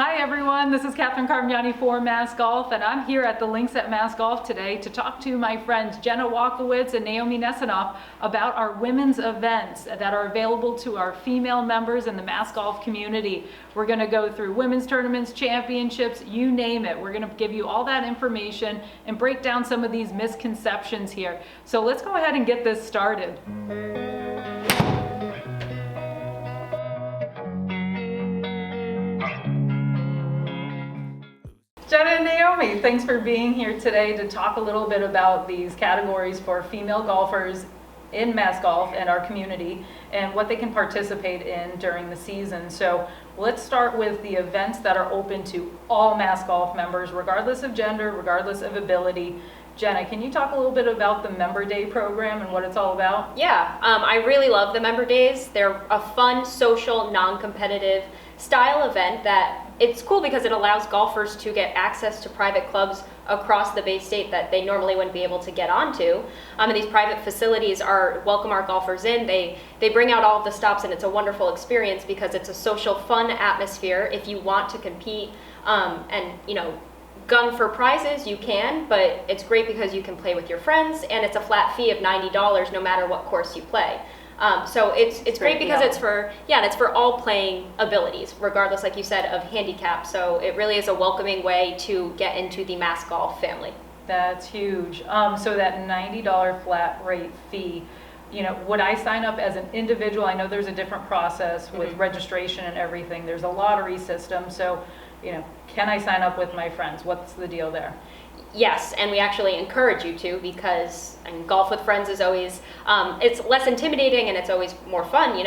Hi everyone, this is Carmignani for Mass Golf, and I'm here at the links at Mass Golf today to talk to my friends Jenna Walkiewicz and Naomi Nesenoff about our women's events that are available to our female members in the Mass Golf community. We're going to go through women's tournaments, championships, you name it. We're going to give you all that information and break down some of these misconceptions here. So let's go ahead and get this started. Jenna and Naomi, thanks for being here today to talk a little bit about these categories for female golfers in Mass Golf and our community and what they can participate in during the season. So let's start with the events that are open to all Mass Golf members, regardless of gender, regardless of ability. Jenna, can you talk a little bit about the Member Day program and what it's all about? Yeah, I really love the Member Days. They're a fun, social, non-competitive style event that it's cool because it allows golfers to get access to private clubs across the Bay State that they normally wouldn't be able to get onto. And these private facilities welcome our golfers in. They bring out all of the stops, and it's a wonderful experience because it's a social, fun atmosphere. If you want to compete and gun for prizes, you can, but it's great because you can play with your friends, and it's a flat fee of $90 no matter what course you play. So it's great because it's for all playing abilities, regardless, like you said, of handicap. So it really is a welcoming way to get into the Mass Golf family. That's huge. So that $90 flat rate fee, would I sign up as an individual? I know there's a different process with registration and everything. There's a lottery system. So, can I sign up with my friends? What's the deal there? Yes, and we actually encourage you to because golf with friends is always, it's less intimidating and it's always more fun,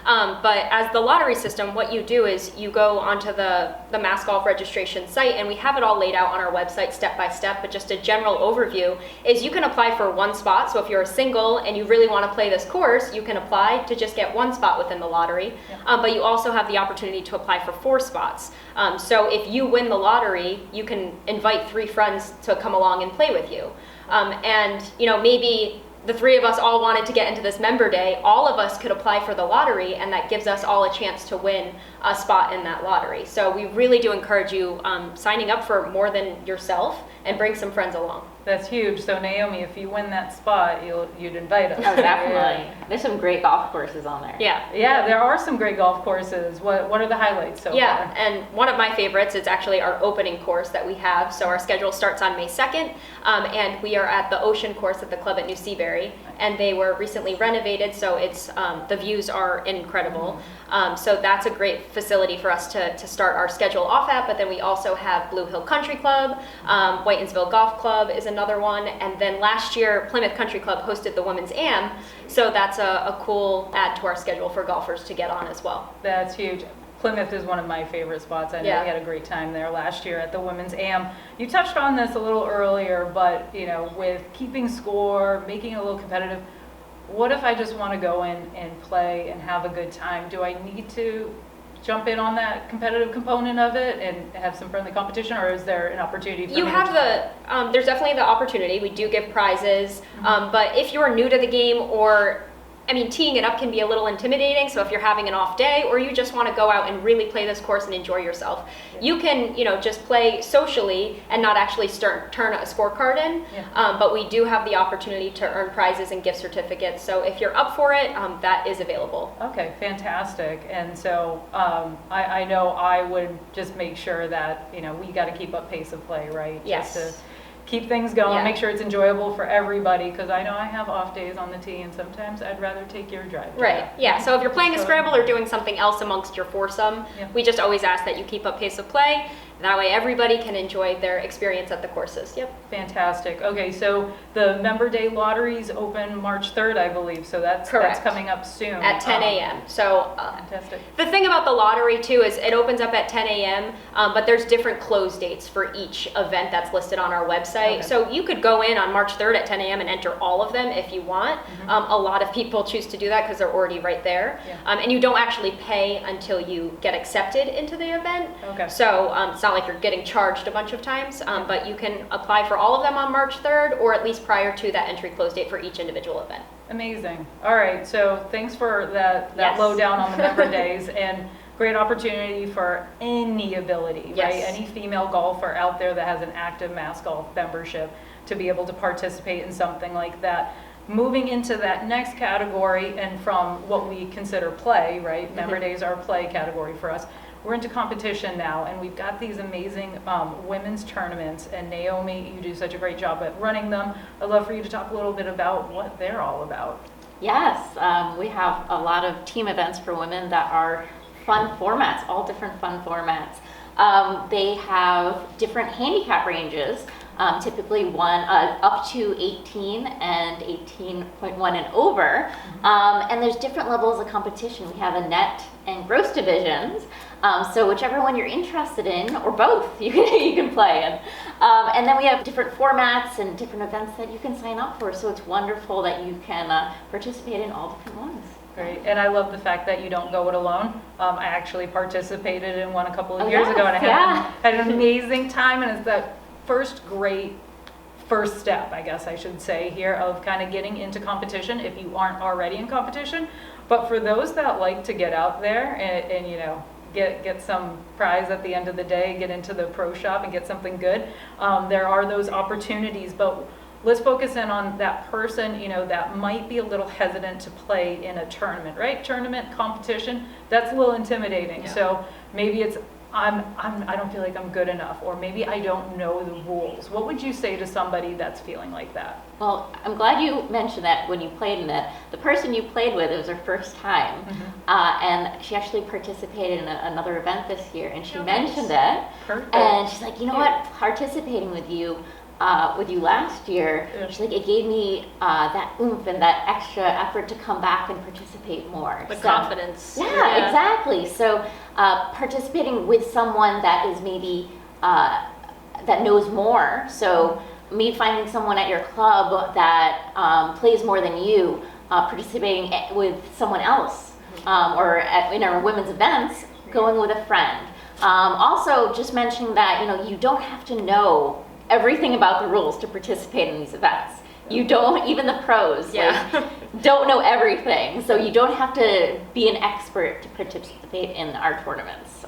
But as the lottery system, what you do is you go onto the Mass Golf registration site, and we have it all laid out on our website step by step, but just a general overview is you can apply for one spot. So if you're a single and you really want to play this course, you can apply to just get one spot within the lottery. Yeah. But you also have the opportunity to apply for 4 spots. So if you win the lottery, you can invite 3 friends to come along and play with you. And maybe the 3 of us all wanted to get into this Member Day. All of us could apply for the lottery, and that gives us all a chance to win a spot in that lottery. So we really do encourage you signing up for more than yourself and bring some friends along. That's huge. So Naomi, if you win that spot, you'd invite us. Oh, definitely. Yeah. There's some great golf courses on there. Yeah, there are some great golf courses. What are the highlights so far? Yeah, and one of my favorites is actually our opening course that we have. So our schedule starts on May 2nd, and we are at the Ocean course at the club at New Seabury, and they were recently renovated, so it's the views are incredible. So that's a great facility for us to start our schedule off at, but then we also have Blue Hill Country Club, Whitensville Golf Club is another one, and then last year Plymouth Country Club hosted the Women's Am, so that's a cool add to our schedule for golfers to get on as well. That's huge. Plymouth is one of my favorite spots. I know we had a great time there last year at the Women's Am. You touched on this a little earlier, but with keeping score, making it a little competitive, what if I just want to go in and play and have a good time? Do I need to jump in on that competitive component of it and have some friendly competition, or is there an opportunity for there's definitely the opportunity. We do give prizes, but if you're new to the game, or teeing it up can be a little intimidating, so if you're having an off day or you just want to go out and really play this course and enjoy yourself, you can, just play socially and not actually turn a scorecard in, but we do have the opportunity to earn prizes and gift certificates, so if you're up for it, that is available. Okay, fantastic. And so I know I would just make sure that, we got to keep up pace of play, right? Yes. Just to keep things going, make sure it's enjoyable for everybody, because I know I have off days on the tee, and sometimes I'd rather take your drive. Right, yeah, so if you're playing a scramble or doing something else amongst your foursome, we just always ask that you keep up pace of play. That way everybody can enjoy their experience at the courses. Yep. Fantastic. Okay, so the Member Day lotteries open March 3rd, I believe, so that's coming up soon. At 10 a.m. So fantastic. The thing about the lottery too is it opens up at 10 a.m., but there's different close dates for each event that's listed on our website. Okay. So you could go in on March 3rd at 10 a.m. and enter all of them if you want. A lot of people choose to do that because they're already right there. And you don't actually pay until you get accepted into the event. Okay. So it's not like you're getting charged a bunch of times, but you can apply for all of them on March 3rd or at least prior to that entry close date for each individual event. Amazing. All right, so thanks for that lowdown on the Member Days. And great opportunity for any ability, Yes. right? Any female golfer out there that has an active Mass Golf membership to be able to participate in something like that. Moving into that next category, and from what we consider play, right? Member Days are play category for us. We're into competition now, and we've got these amazing women's tournaments, and Naomi, you do such a great job at running them. I'd love for you to talk a little bit about what they're all about. Yes, we have a lot of team events for women that are fun formats, all different fun formats. They have different handicap ranges, typically one up to 18 and 18.1 and over. And there's different levels of competition. We have a net and gross divisions. So whichever one you're interested in, or both, you can play in. And then we have different formats and different events that you can sign up for. So it's wonderful that you can participate in all different ones. Great, and I love the fact that you don't go it alone. I actually participated in one a couple of years ago, and I had an amazing time, and it's that first step, I guess I should say here, of kind of getting into competition if you aren't already in competition. But for those that like to get out there and you know, get some prize at the end of the day, get into the pro shop and get something good, there are those opportunities. But let's focus in on that person, you know, that might be a little hesitant to play in a tournament, right? Tournament competition, that's a little intimidating. Yeah. So maybe it's, I don't feel like I'm good enough, or maybe I don't know the rules. What would you say to somebody that's feeling like that? Well, I'm glad you mentioned that when you played in it. The person you played with, it was her first time. And she actually participated in another event this year, and she mentioned it. Perfect. And she's like, you know what, participating with you last year, she's like, it gave me that oomph and that extra effort to come back and participate more. The confidence. Yeah, exactly. So participating with someone that is maybe, that knows more. So me finding someone at your club that plays more than you, participating with someone else, or in our women's events, going with a friend. Also, just mentioning that, you know, you don't have to know everything about the rules to participate in these events. You don't, even the pros, don't know everything. So you don't have to be an expert to participate in our tournaments.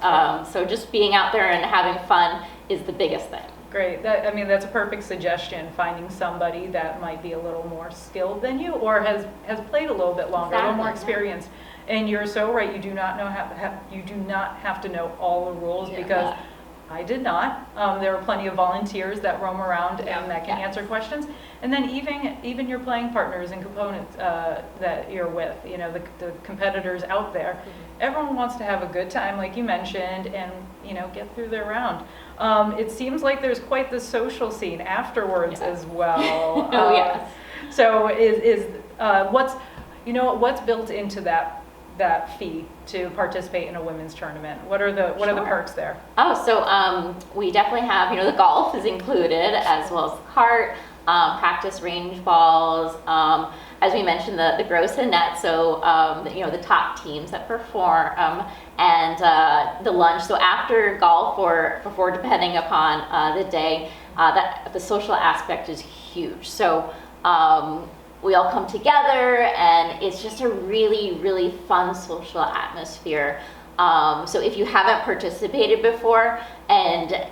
So just being out there and having fun is the biggest thing. Great. I mean, that's a perfect suggestion, finding somebody that might be a little more skilled than you, or has played a little bit longer, a little more experienced. And you're so right, you do not have to know all the rules, because I did not. There are plenty of volunteers that roam around and that can answer questions. And then even your playing partners and components that you're with, you know, the competitors out there, everyone wants to have a good time, like you mentioned, and, you know, get through their round. It seems like there's quite the social scene afterwards as well. So what's built into that fee to participate in a women's tournament? What are the perks there? So we definitely have, you know, the golf is included, as well as the cart, practice range balls, as we mentioned, the gross and net, so you know, the top teams that perform, and the lunch. So after golf or before, depending upon the day, that the social aspect is huge. So we all come together, and it's just a really, really fun social atmosphere. So if you haven't participated before, and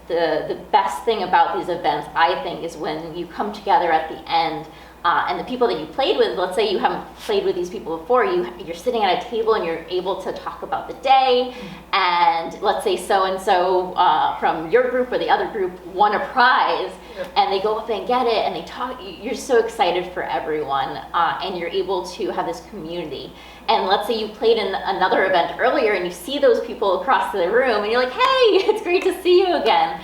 the best thing about these events, I think, is when you come together at the end, and the people that you played with, let's say you haven't played with these people before, you're sitting at a table and you're able to talk about the day, and let's say so-and-so from your group or the other group won a prize, and they go up and get it, and they talk, you're so excited for everyone, and you're able to have this community. And let's say you played in another event earlier, and you see those people across the room, and you're like, hey, it's great to see you again.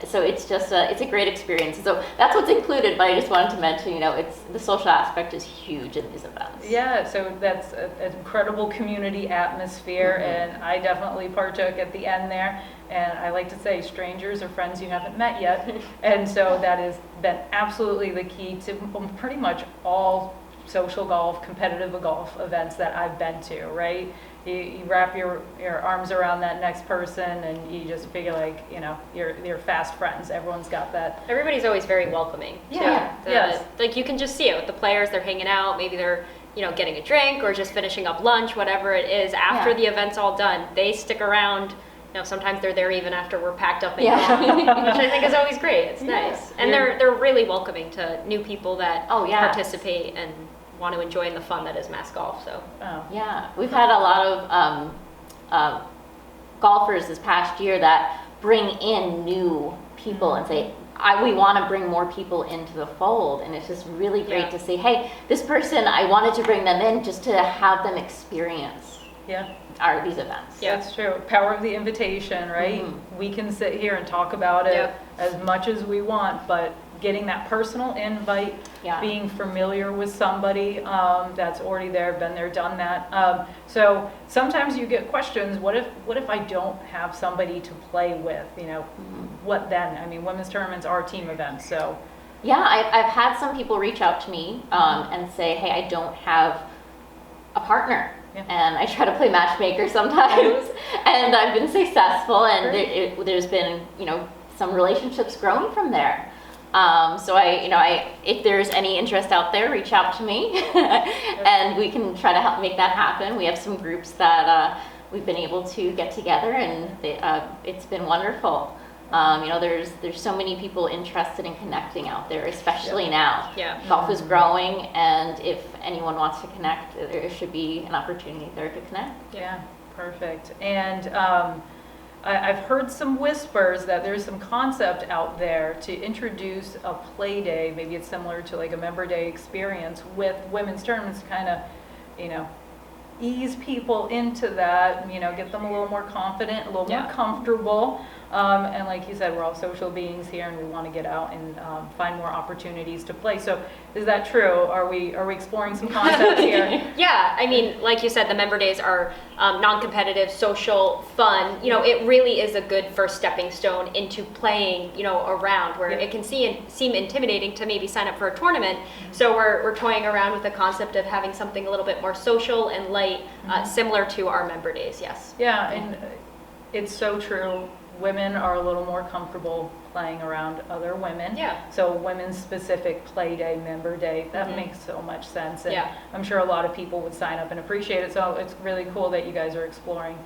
So it's just it's a great experience. So that's what's included, but I just wanted to mention, you know, the social aspect is huge in these events. Yeah, so that's an incredible community atmosphere, and I definitely partook at the end there. And I like to say, strangers are friends you haven't met yet. And so that has been absolutely the key to pretty much all social golf, competitive golf events that I've been to, right? You wrap your arms around that next person, and you just feel like, you know, you're fast friends. Everyone's got that. Everybody's always very welcoming. Yeah. Like, you can just see it with the players. They're hanging out. Maybe they're getting a drink or just finishing up lunch, whatever it is, after the event's all done, they stick around. Sometimes they're there even after we're packed up and gone, which I think is always great. It's nice. And they're really welcoming to new people that participate and want to enjoy the fun that is mass golf. So we've had a lot of golfers this past year that bring in new people and say, we want to bring more people into the fold, and it's just really great to say, hey, this person, I wanted to bring them in just to have them experience these events. Yeah, that's true. Power of the invitation, right? We can sit here and talk about it as much as we want, but getting that personal invite, being familiar with somebody that's already there, been there, done that. So sometimes you get questions, what if I don't have somebody to play with? What then? I mean, women's tournaments are team events, so. Yeah, I've had some people reach out to me and say, hey, I don't have a partner. And I try to play matchmaker sometimes, and I've been successful, and there's been, some relationships growing from there. So if there's any interest out there, reach out to me, and we can try to help make that happen. We have some groups that we've been able to get together, and it's been wonderful. There's so many people interested in connecting out there, especially now. Golf is growing, and if anyone wants to connect, there should be an opportunity there to connect. Yeah, perfect. And I've heard some whispers that there's some concept out there to introduce a play day. Maybe it's similar to like a member day experience with women's tournaments to kind of, ease people into that, get them a little more confident, a little more comfortable. And like you said, we're all social beings here, and we want to get out and find more opportunities to play. So is that true? Are we exploring some concepts here? Yeah, I mean, like you said, the member days are non-competitive, social, fun. It really is a good first stepping stone into playing, around, where it can seem intimidating to maybe sign up for a tournament. So we're toying around with the concept of having something a little bit more social and light, similar to our member days. Yes. Yeah, and it's so true. Women are a little more comfortable playing around other women. So women's specific play day, member day, that makes so much sense. And I'm sure a lot of people would sign up and appreciate it. So it's really cool that you guys are exploring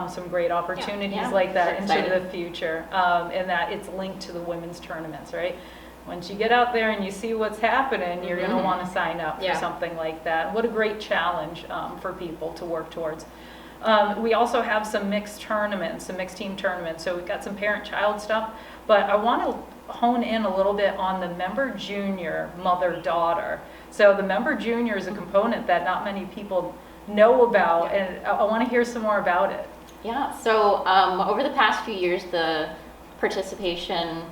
some great opportunities like that into the future, and that it's linked to the women's tournaments, right? Once you get out there and you see what's happening, you're going to want to sign up for something like that. What a great challenge for people to work towards. We also have some mixed tournaments, some mixed team tournaments. So we've got some parent-child stuff, but I want to hone in a little bit on the member junior, mother-daughter. So the member junior is a component that not many people know about, and I want to hear some more about it. Yeah, so over the past few years, the participation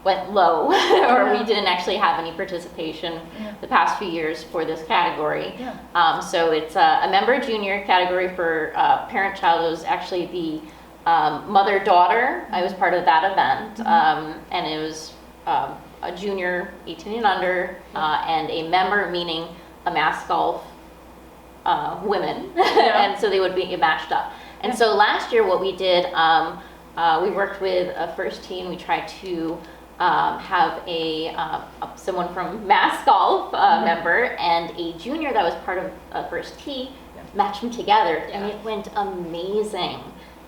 went low, or we didn't actually have any participation the past few years for this category. So it's a member junior category for parent-child. It was actually the mother-daughter. I was part of that event, and it was a junior, 18 and under, and a member, meaning a mass golf women, and so they would be matched up. And so last year what we did, we worked with a first team. We tried to have someone from mass golf member and a junior that was part of a first tee, match them together, and it went amazing.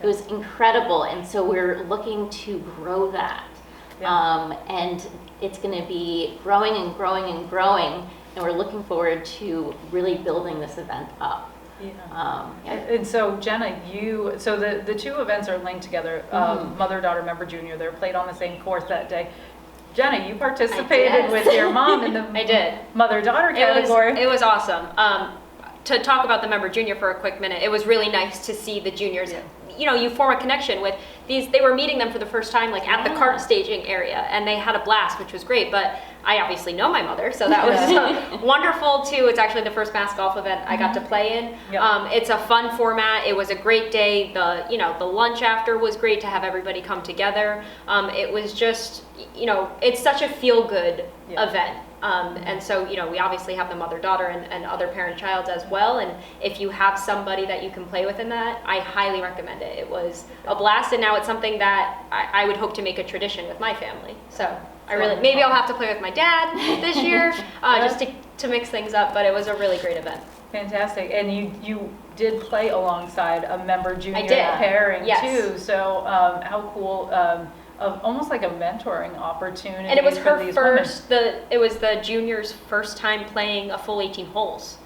It was incredible, and so we're looking to grow that. And it's going to be growing and growing and growing, and we're looking forward to really building this event up. And so Jenna, so the two events are linked together, mother-daughter, member junior. They're played on the same course that day. Jenna, you participated with your mom in the I did. Mother-daughter category. It was awesome. To talk about the member junior for a quick minute, it was really nice to see the juniors. You form a connection with these. They were meeting them for the first time, like at the kart staging area, and they had a blast, which was great. But I obviously know my mother, so that was wonderful too. It's actually the first mass golf event I got to play in. It's a fun format. It was a great day. The lunch after was great to have everybody come together. It was just, it's such a feel-good event. And so, we obviously have the mother-daughter and other parent-child as well. And if you have somebody that you can play with in that, I highly recommend it. It was a blast, and now it's something that I would hope to make a tradition with my family. So maybe I'll have to play with my dad this year, just to mix things up, but it was a really great event. Fantastic. And you did play alongside a member junior did. pairing Yes. too. So how cool, of almost like a mentoring opportunity. And it was for her these first, it was the junior's first time playing a full 18 holes.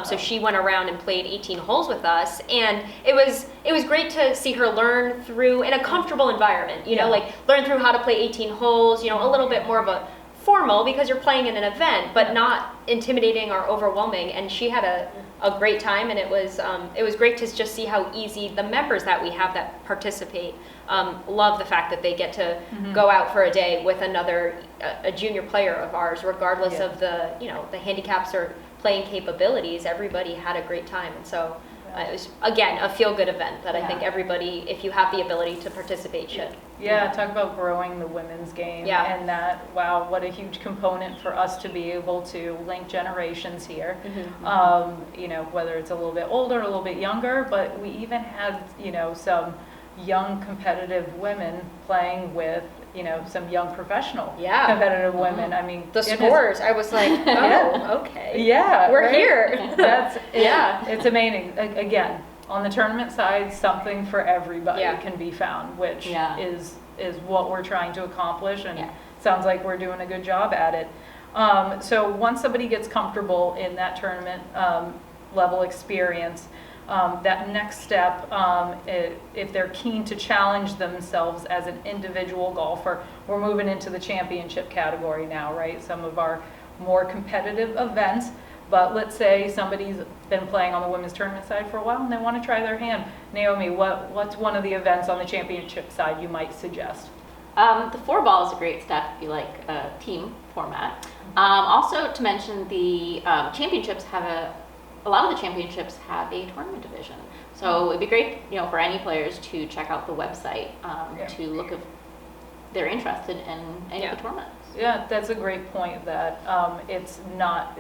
So she went around and played 18 holes with us, and it was great to see her learn through in a comfortable environment, you know, like learn through how to play 18 holes, you know, a little bit more of a formal because you're playing in an event, but not intimidating or overwhelming. And she had a great time, and it was great to just see how easy the members that we have that participate love the fact that they get to go out for a day with a junior player of ours, regardless of the, you know, the handicaps or playing capabilities. Everybody had a great time, and so it was, again, a feel-good event that I think everybody, if you have the ability to participate, should. Yeah, talk about growing the women's game. Yeah. And that, wow, what a huge component for us to be able to link generations here. You know, whether it's a little bit older, a little bit younger, but we even had, you know, some young competitive women playing with, you know, some young professional competitive women. I mean, The scores, I was like, oh, okay. Yeah. We're here. That's, it's amazing. Again, on the tournament side, something for everybody can be found, which is what we're trying to accomplish, and sounds like we're doing a good job at it. So once somebody gets comfortable in that tournament level experience, that next step, if they're keen to challenge themselves as an individual golfer, we're moving into the championship category now, right? Some of our more competitive events, but let's say somebody's been playing on the women's tournament side for a while and they want to try their hand. Naomi, what's one of the events on the championship side you might suggest? The 4-ball is a great step if you like a team format. Also to mention, the championships have a lot of the championships have a tournament division. So it'd be great, you know, for any players to check out the website to look if they're interested in any of the tournaments. Yeah, that's a great point, that it's not,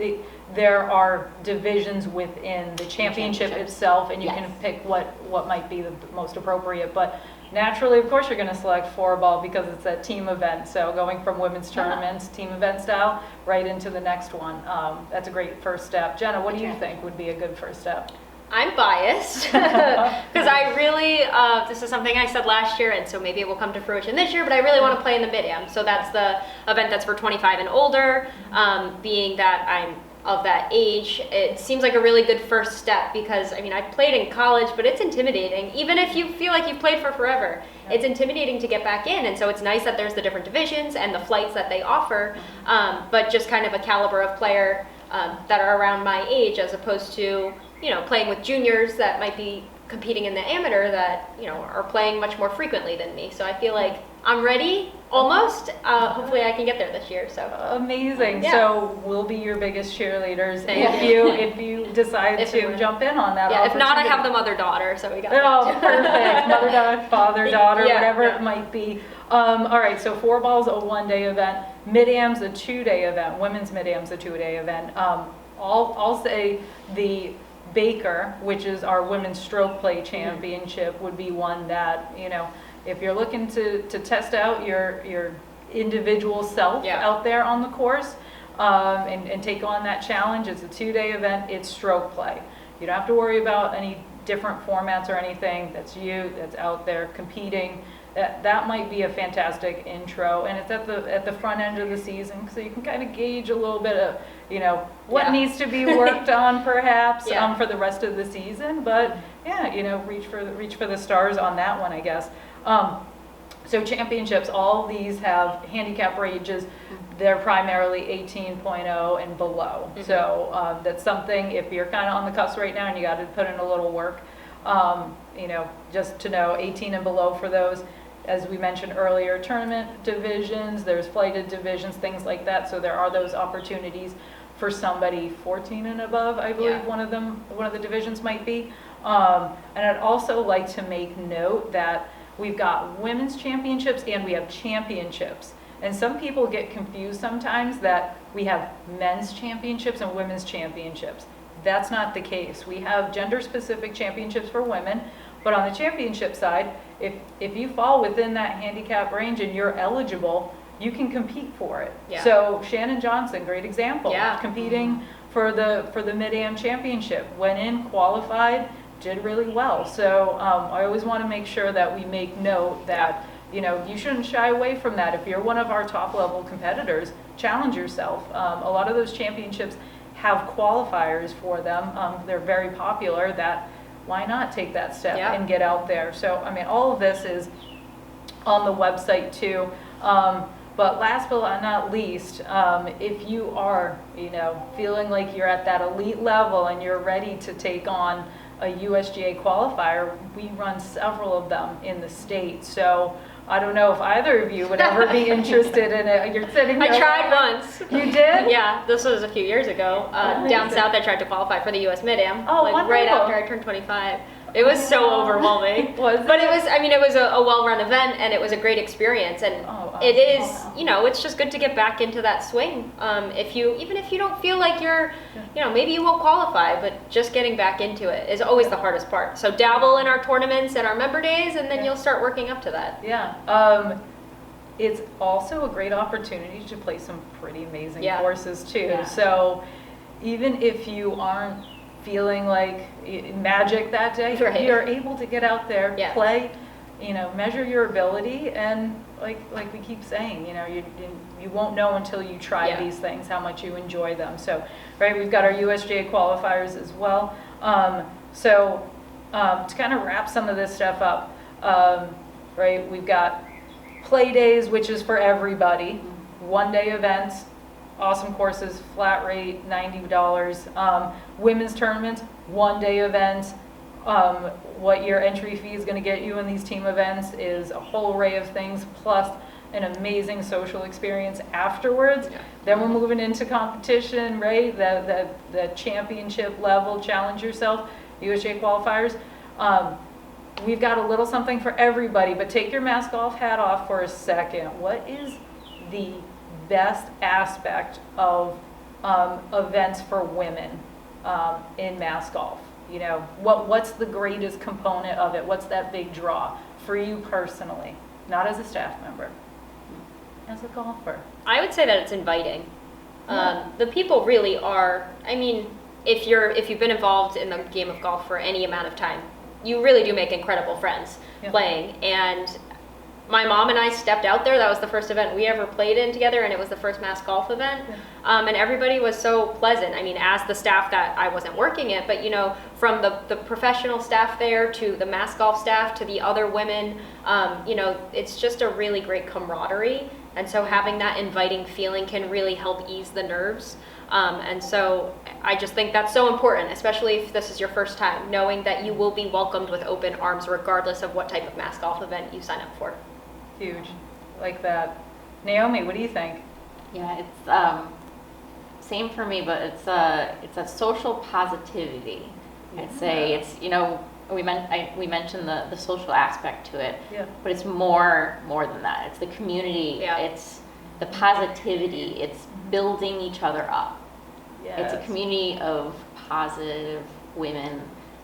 there are divisions within the championship itself, and you can pick what might be the most appropriate. But naturally, of course, you're going to select 4-ball because it's a team event. So going from women's tournaments, team event style, right into the next one. That's a great first step. Jenna, what do you think would be a good first step? I'm biased because I really, this is something I said last year, and so maybe it will come to fruition this year, but I really want to play in the mid-am. So that's the event that's for 25 and older. Being that I'm of that age, it seems like a really good first step because, I mean, I played in college, but it's intimidating. Even if you feel like you've played for forever, it's intimidating to get back in. And so it's nice that there's the different divisions and the flights that they offer, but just kind of a caliber of player that are around my age, as opposed to, you know, playing with juniors that might be competing in the amateur that, you know, are playing much more frequently than me. So I feel like I'm ready, almost. Hopefully I can get there this year. So amazing. Yeah. So we'll be your biggest cheerleaders if you decide to jump in on that. Yeah, if not, I have the mother-daughter, so we got that. Perfect. Mother-daughter, father-daughter, whatever it Yeah. might be. All right, so 4-ball's a 1-day event. Mid-am's a 2-day event. Women's mid-am's a 2-day event. I'll say the Baker, which is our women's stroke play championship, would be one that, you know, if you're looking to test out your individual self out there on the course and take on that challenge, it's a 2-day event. It's stroke play. You don't have to worry about any different formats or anything. That's out there competing. That might be a fantastic intro, and it's at the front end of the season, so you can kind of gauge a little bit of, you know, what needs to be worked on perhaps for the rest of the season. But you know, reach for the stars on that one, I guess. So championships, all these have handicap ranges. They're primarily 18.0 and below. So that's something, if you're kind of on the cusp right now and you got to put in a little work, you know, just to know 18 and below for those. As we mentioned earlier, tournament divisions, there's flighted divisions, things like that. So there are those opportunities for somebody 14 and above, I believe one of the divisions might be. And I'd also like to make note that we've got women's championships and we have championships. And some people get confused sometimes that we have men's championships and women's championships. That's not the case. We have gender-specific championships for women, but on the championship side, if you fall within that handicap range and you're eligible, you can compete for it. Yeah. So Shannon Johnson, great example, Yeah. competing for the Mid-Am Championship. Went in, qualified, did really well. So I always want to make sure that we make note that, you know, you shouldn't shy away from that. If you're one of our top level competitors, challenge yourself. A lot of those championships have qualifiers for them. They're very popular. That why not take that step and get out there? So I mean, all of this is on the website too. But last but not least, if you are, you know, feeling like you're at that elite level and you're ready to take on a USGA qualifier, we run several of them in the state. So I don't know if either of you would ever be interested in it. You're sitting there. I tried once. You did? Yeah, this was a few years ago. Down south, I tried to qualify for the US Mid-Am. Oh, like wonderful. right after I turned 25. It was so overwhelming. Was but it was, I mean, it was a well-run event and it was a great experience. And it is, you know, it's just good to get back into that swing. Even if you don't feel like you're, you know, maybe you won't qualify, but just getting back into it is always the hardest part. So dabble in our tournaments and our member days, and then you'll start working up to that. Yeah. It's also a great opportunity to play some pretty amazing courses too. Yeah. So even if you aren't feeling like magic that day, you're able to get out there, play, you know, measure your ability, and like we keep saying, you know, you won't know until you try these things how much you enjoy them. So, right, we've got our USGA qualifiers as well. To kind of wrap some of this stuff up, right, we've got play days, which is for everybody, one-day events. Awesome courses, flat rate, $90. Women's tournaments, one-day events. What your entry fee is going to get you in these team events is a whole array of things, plus an amazing social experience afterwards. Then we're moving into competition, right? The championship level, challenge yourself, USGA qualifiers. We've got a little something for everybody, but take your Mass Golf hat off for a second. What is the best aspect of events for women in Mass Golf? You know, what's the greatest component of it? What's that big draw for you personally? Not as a staff member, as a golfer. I would say that it's inviting. The people really are, I mean, if you've been involved in the game of golf for any amount of time, you really do make incredible friends playing. And my mom and I stepped out there. That was the first event we ever played in together, and it was the first Mass Golf event. And everybody was so pleasant. I mean, as the staff that I wasn't working it, but you know, from the professional staff there to the Mass Golf staff to the other women, you know, it's just a really great camaraderie. And so having that inviting feeling can really help ease the nerves. And so I just think that's so important, especially if this is your first time, knowing that you will be welcomed with open arms regardless of what type of Mass Golf event you sign up for. Huge, like that. Naomi, what do you think? Yeah, it's same for me, but it's a social positivity. I'd say it's, you know, we mentioned the social aspect to it, but it's more than that. It's the community. It's the positivity. It's building each other up. It's a community of positive women,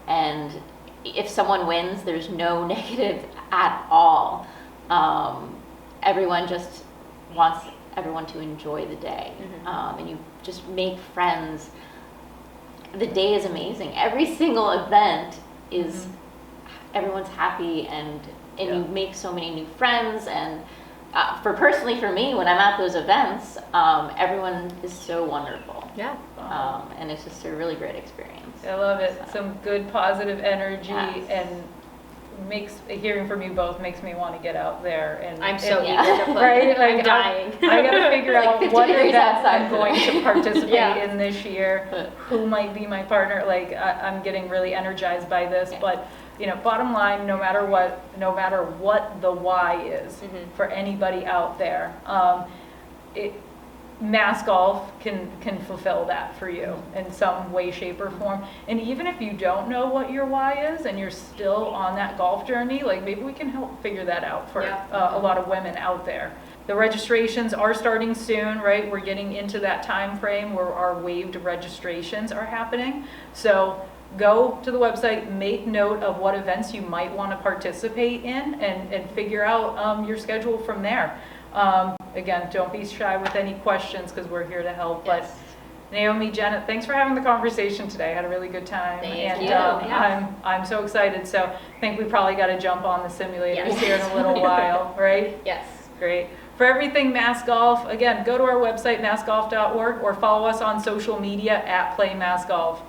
and if someone wins, there's no negative at all. Everyone just wants everyone to enjoy the day, and you just make friends. The day is amazing. Every single event is everyone's happy, and you make so many new friends. And personally for me, when I'm at those events, everyone is so wonderful. And it's just a really great experience. I love it. Some good positive energy, and hearing from you both makes me want to get out there. And I'm so eager to play. Right? Like, I'm dying. I got to figure out what event I'm going to participate in this year. Who might be my partner? Like, I'm getting really energized by this. But you know, bottom line, no matter what the why is for anybody out there, Mass Golf can fulfill that for you in some way, shape, or form. And even if you don't know what your why is and you're still on that golf journey, like maybe we can help figure that out for a lot of women out there. The registrations are starting soon, right? We're getting into that time frame where our waived registrations are happening. So go to the website, make note of what events you might want to participate in, and figure out your schedule from there. Again, don't be shy with any questions because we're here to help. But Naomi, Jenna, thanks for having the conversation today. I had a really good time. Thank you. Yes. I'm so excited. So I think we probably got to jump on the simulators Yes. here in a little while, right? Yes. Great. For everything Mass Golf, again, go to our website, massgolf.org, or follow us on social media at Play Mass Golf.